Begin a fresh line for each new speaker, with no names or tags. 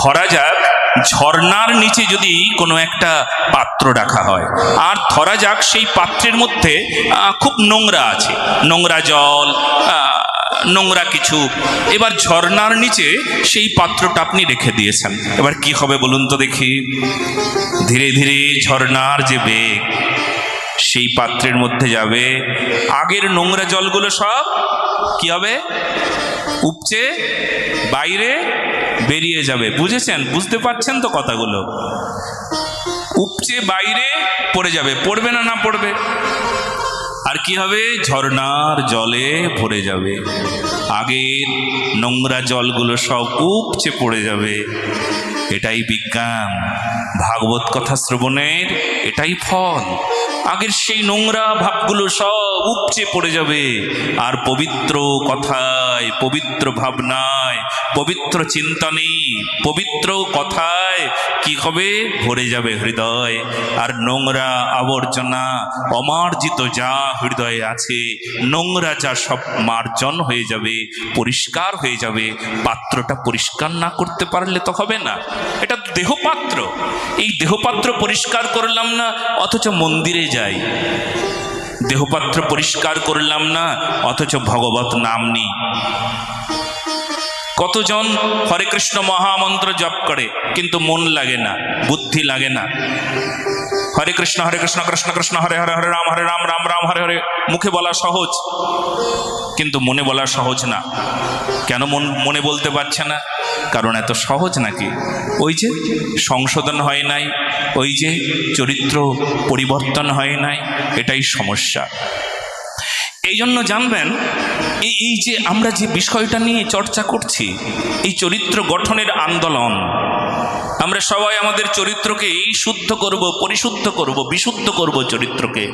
ধরা যাক ঝর্ণার নিচে যদি কোনো একটা পাত্র রাখা হয়, আর ধরা যাক সেই পাত্রের মধ্যে খুব নোংরা আছে, নোংরা জল, নোংরা কিছু। এবার ঝর্ণার নিচে সেই পাত্রটা আপনি রেখে দিয়েছেন, এবার কি হবে বলুন তো দেখি? ধীরে ধীরে ঝর্ণার যে বেগ সেই পাত্রের মধ্যে যাবে, আগের নোংরা জলগুলো সব কি হবে? উপচে বাইরে বেরিয়ে যাবে। বুঝেছেন? বুঝতে পারছেন তো কথাগুলো? উপচে বাইরে পড়ে যাবে। পড়বে না? না পড়বে? আর কি হবে? ঝর্ণার জলে ভরে যাবে, আগের নোংরা জলগুলো সব উপচে পড়ে যাবে। এটাই বিজ্ঞান, ভাগবত কথা শ্রবণের এটাই ফল। আগের সেই নোংরা ভাবগুলো সব উপচে পড়ে যাবে, আর পবিত্র কথায়, পবিত্র ভাবনায়, পবিত্র চিন্তনে, পবিত্র কথায় কি হবে? ভরে যাবে হৃদয়। আর নোংরা আবর্জনা, অমার্জিত যা হৃদয়ে আছে, নোংরা যা সব মার্জন হয়ে যাবে, পরিষ্কার হয়ে যাবে। পাত্রটা পরিষ্কার না করতে পারলে তো হবে না। এটা দেহপাত্র, এই দেহপাত্র পরিষ্কার করলাম না, অথচ মন্দিরে যাই। দেহপাত্র পরিষ্কার করলাম না, অথচ ভগবত নাম নেই। কতজন হরে কৃষ্ণ মহামন্ত্র জপ করে, কিন্তু মন লাগে না, বুদ্ধি লাগে না। হরে কৃষ্ণ কৃষ্ণ কৃষ্ণ হরে হরে, হরে রাম রাম রাম হরে হরে। মুখে বলা সহজ, কিন্তু মনে বলা সহজ না। কেন মনে বলতে পারছে না? কারণ এত সহজ নাকি? ওই যে সংশোধন হয় নাই, ওই যে চরিত্র পরিবর্তন হয় নাই, এটাই সমস্যা। এই জন্য জানবেন, এই যে আমরা যে বিষয়টা নিয়ে চর্চা করছি, এই চরিত্র গঠনের আন্দোলন, আমরা সবাই আমাদের চরিত্রকে শুদ্ধ করব, পরিশুদ্ধ করব, বিশুদ্ধ করব চরিত্রকে।